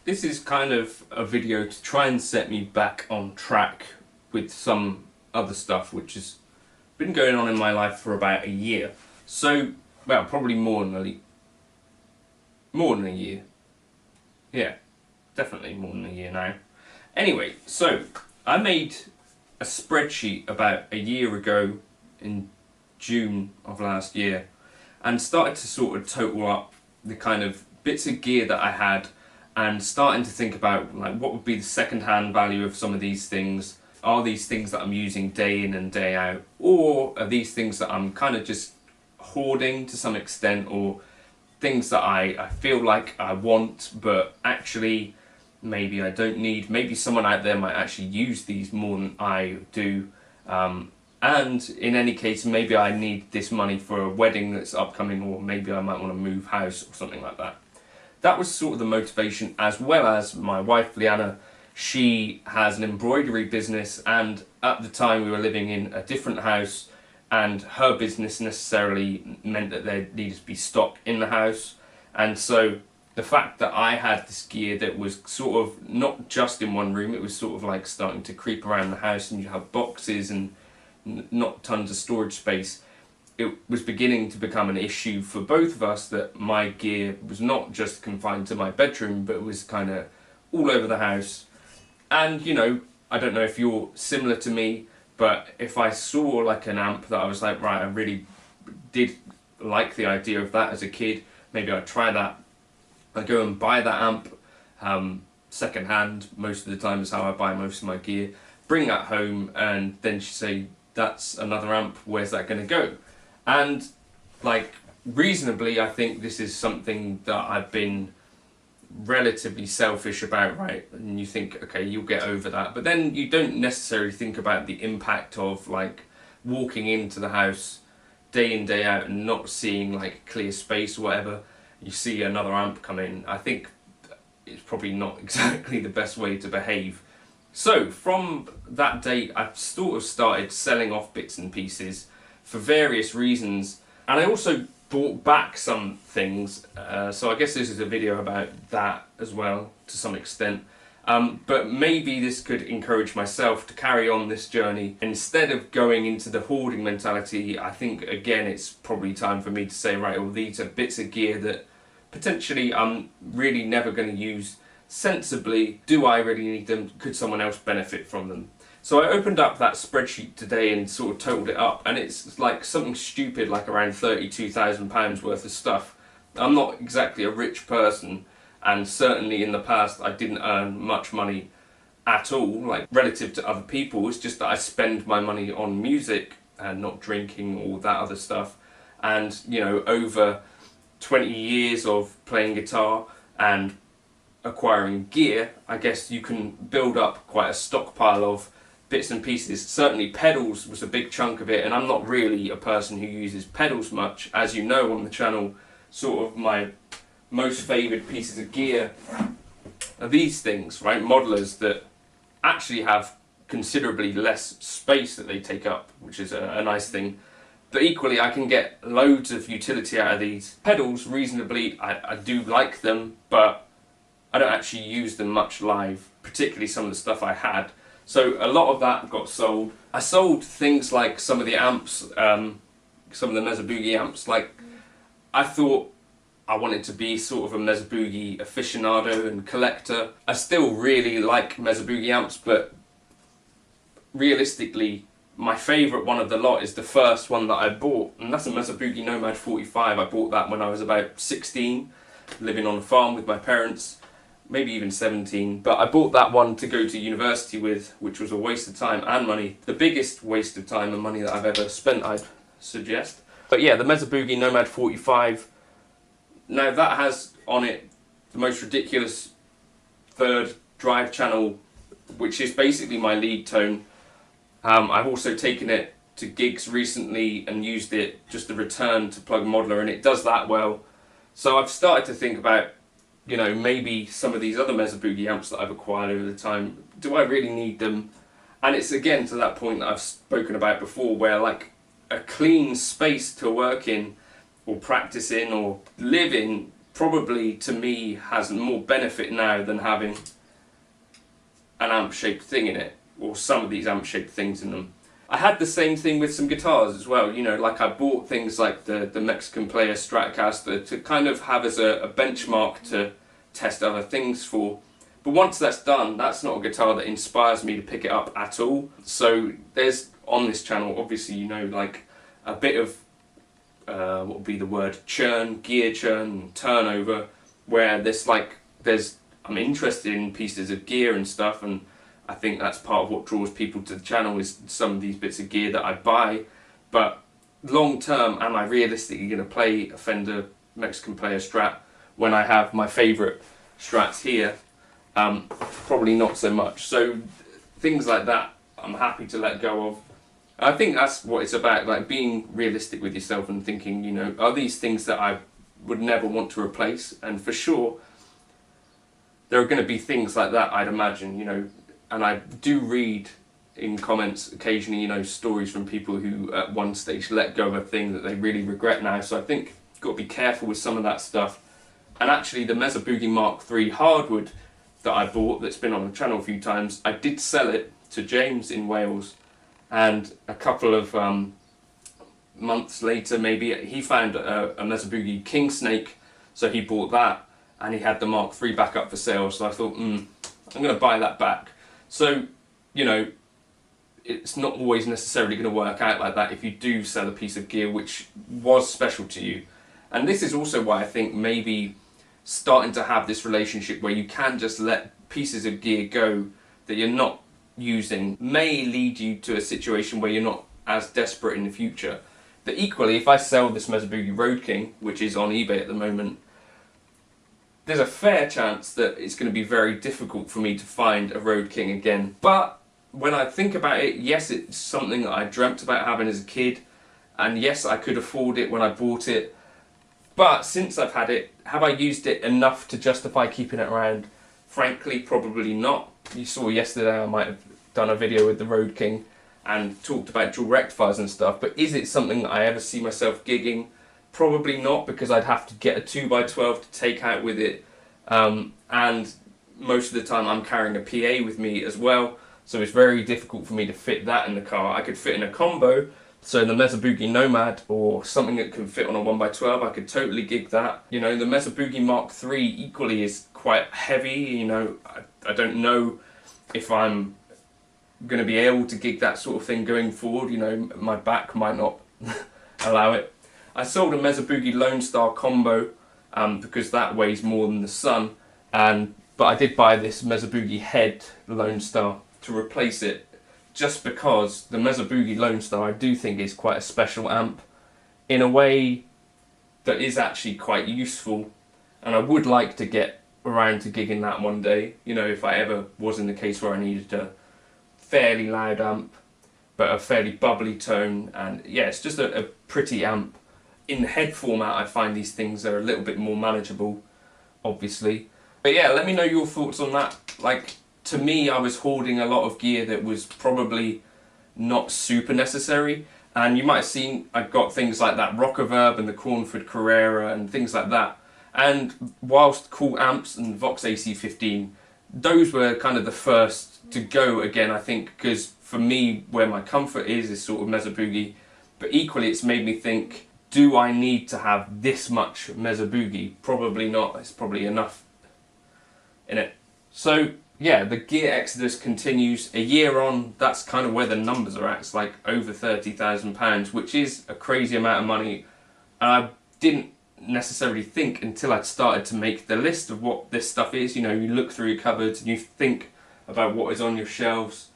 This is kind of a video to try and set me back on track with some other stuff which has been going on in my life for about a year. So, well, probably more than a year. Yeah, definitely more than a year now. Anyway, so I made a spreadsheet about a year ago in June of last year and started to sort of total up the kind of bits of gear that I had and starting to think about like what would be the second-hand value of some of these things. Are these things that I'm using day in and day out, or are these things that I'm kind of just hoarding to some extent, or things that I feel like I want but actually maybe I don't need. Maybe someone out there might actually use these more than I do, and in any case maybe I need this money for a wedding that's upcoming, or maybe I might want to move house or something like that. That was sort of the motivation, as well as my wife Leanna. She has an embroidery business, and at the time we were living in a different house, and her business necessarily meant that there needed to be stock in the house. And so the fact that I had this gear that was sort of not just in one room, it was sort of like starting to creep around the house, and you have boxes and not tons of storage space. It was beginning to become an issue for both of us that my gear was not just confined to my bedroom, but was kind of all over the house. And you know, I don't know if you're similar to me, but if I saw like an amp that I was like, right, I really did like the idea of that as a kid, maybe I'd try that. I go and buy that amp second hand. Most of the time is how I buy most of my gear. Bring that home, and then she say, that's another amp, where's that going to go? And like reasonably, I think this is something that I've been relatively selfish about, right? And you think, okay, you'll get over that, but then you don't necessarily think about the impact of like walking into the house day in day out and not seeing like clear space or whatever. You see another amp come in. I think it's probably not exactly the best way to behave. So from that date, I've sort of started selling off bits and pieces for various reasons, and I also bought back some things, so I guess this is a video about that as well to some extent. But maybe this could encourage myself to carry on this journey. Instead of going into the hoarding mentality, I think again it's probably time for me to say, right, well, these are bits of gear that potentially I'm really never going to use sensibly. Do I really need them? Could someone else benefit from them? So I opened up that spreadsheet today and sort of totaled it up, and it's like something stupid like around £32,000 worth of stuff. I'm not exactly a rich person, and certainly in the past I didn't earn much money at all, like relative to other people. It's just that I spend my money on music and not drinking, all that other stuff. And you know, over 20 years of playing guitar and acquiring gear, I guess you can build up quite a stockpile of bits and pieces. Certainly pedals was a big chunk of it, and I'm not really a person who uses pedals much. As you know on the channel, sort of my most favoured pieces of gear are these things, right? Modelers that actually have considerably less space that they take up, which is a nice thing. But equally, I can get loads of utility out of these pedals reasonably. I do like them, but I don't actually use them much live, particularly some of the stuff I had. So a lot of that got sold. I sold things like some of the amps, some of the Mesa Boogie amps. Like, I thought I wanted to be sort of a Mesa Boogie aficionado and collector. I still really like Mesa Boogie amps, but realistically, my favourite one of the lot is the first one that I bought, and that's a Mesa Boogie Nomad 45. I bought that when I was about 16, living on a farm with my parents, maybe even 17. But I bought that one to go to university with, which was a waste of time and money. The biggest waste of time and money that I've ever spent, I'd suggest. But yeah, the Mesa Boogie Nomad 45. Now that has on it the most ridiculous third drive channel, which is basically my lead tone. I've also taken it to gigs recently and used it just to return to plug modeler, and it does that well. So I've started to think about, you know, maybe some of these other Mesa Boogie amps that I've acquired over the time, do I really need them? And it's again to that point that I've spoken about before, where like a clean space to work in or practice in or live in probably to me has more benefit now than having an amp shaped thing in it, or some of these amp shaped things in them. I had the same thing with some guitars as well, you know, like I bought things like the Mexican Player Stratocaster to kind of have as a benchmark to test other things for. But once that's done, that's not a guitar that inspires me to pick it up at all. So there's, on this channel, obviously, you know, like a bit of, what would be the word, churn, gear churn, turnover, where I'm interested in pieces of gear and stuff, and I think that's part of what draws people to the channel is some of these bits of gear that I buy. But long term, am I realistically going to play a Fender Mexican Player Strat when I have my favourite Strats here? Probably not so much. So things like that I'm happy to let go of. I think that's what it's about, like being realistic with yourself and thinking, you know, are these things that I would never want to replace? And for sure, there are going to be things like that, I'd imagine, you know. And I do read in comments occasionally, you know, stories from people who at one stage let go of a thing that they really regret now. So I think you've got to be careful with some of that stuff. And actually the Mesa Boogie Mark III hardwood that I bought, that's been on the channel a few times, I did sell it to James in Wales. And a couple of months later, maybe, he found a Mesa Boogie King Snake. So he bought that, and he had the Mark III back up for sale. So I thought, I'm going to buy that back. So, you know, it's not always necessarily going to work out like that if you do sell a piece of gear which was special to you. And this is also why I think maybe starting to have this relationship where you can just let pieces of gear go that you're not using may lead you to a situation where you're not as desperate in the future. But equally, if I sell this Mesa Boogie Road King, which is on eBay at the moment, there's a fair chance that it's going to be very difficult for me to find a Road King again. But when I think about it, yes, it's something that I dreamt about having as a kid, and yes, I could afford it when I bought it. But since I've had it, have I used it enough to justify keeping it around? Frankly, probably not. You saw yesterday I might have done a video with the Road King and talked about dual rectifiers and stuff, but is it something that I ever see myself gigging? Probably not, because I'd have to get a 2x12 to take out with it, and most of the time I'm carrying a PA with me as well, so it's very difficult for me to fit that in the car. I could fit in a combo, so the Mesa Boogie Nomad or something that can fit on a 1x12, I could totally gig that. You know, the Mesa Boogie Mark III equally is quite heavy, you know, I don't know if I'm going to be able to gig that sort of thing going forward, you know, my back might not allow it. I sold a Mesa Boogie Lone Star combo because that weighs more than the Sun, but I did buy this Mesa Boogie head Lone Star to replace it, just because the Mesa Boogie Lone Star I do think is quite a special amp in a way that is actually quite useful, and I would like to get around to gigging that one day, you know, if I ever was in the case where I needed a fairly loud amp but a fairly bubbly tone. And yeah, it's just a pretty amp. In the head format I find these things are a little bit more manageable, obviously. But yeah, let me know your thoughts on that. Like, to me, I was hoarding a lot of gear that was probably not super necessary, and you might have seen I got things like that Rockaverb and the Cornford Carrera and things like that. And whilst cool amps and Vox AC15, those were kind of the first to go again, I think, because for me, where my comfort is sort of Mesa Boogie, but equally it's made me think, do I need to have this much Mesa Boogie? Probably not, it's probably enough in it. So yeah, the gear exodus continues. A year on, that's kind of where the numbers are at. It's like over £30,000, which is a crazy amount of money. And I didn't necessarily think until I'd started to make the list of what this stuff is. You know, you look through your cupboards and you think about what is on your shelves,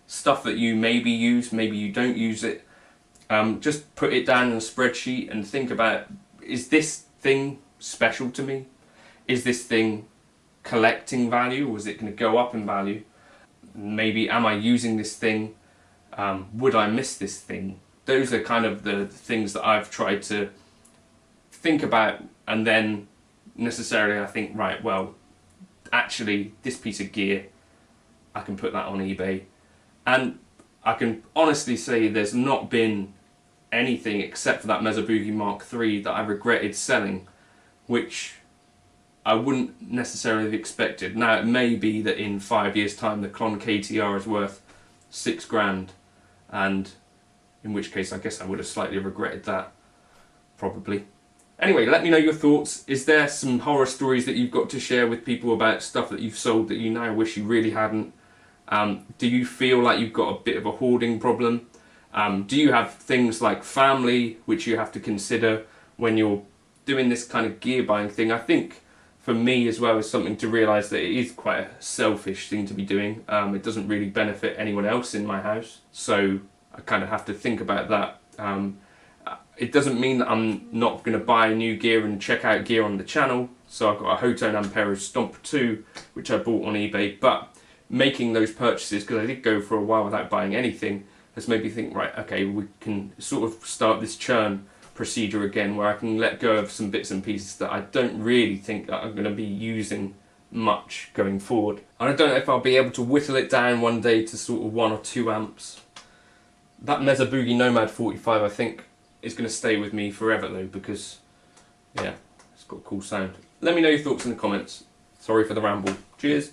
stuff that you maybe use, maybe you don't use it. Just put it down in a spreadsheet and think about, is this thing special to me? Is this thing collecting value, or is it going to go up in value? Maybe, am I using this thing? Would I miss this thing? Those are kind of the things that I've tried to think about, and then necessarily I think, right, well, actually this piece of gear, I can put that on eBay. And I can honestly say there's not been anything except for that Mesa Boogie Mark III that I regretted selling, which I wouldn't necessarily have expected. Now, it may be that in 5 years' time the Klon KTR is worth £6,000, and in which case I guess I would have slightly regretted that, probably. Anyway, let me know your thoughts. Is there some horror stories that you've got to share with people about stuff that you've sold that you now wish you really hadn't? Do you feel like you've got a bit of a hoarding problem? Do you have things like family which you have to consider when you're doing this kind of gear buying thing? I think for me as well is something to realise that it is quite a selfish thing to be doing. It doesn't really benefit anyone else in my house, so I kind of have to think about that. It doesn't mean that I'm not going to buy new gear and check out gear on the channel. So I've got a Hotone Ampero Stomp 2 which I bought on eBay, but making those purchases, because I did go for a while without buying anything, has made me think, right, okay, we can sort of start this churn procedure again where I can let go of some bits and pieces that I don't really think that I'm going to be using much going forward. I don't know if I'll be able to whittle it down one day to sort of 1 or 2 amps. That Mesa Boogie Nomad 45 I think is going to stay with me forever though, because yeah, it's got a cool sound. Let me know your thoughts in the comments. Sorry for the ramble. Cheers.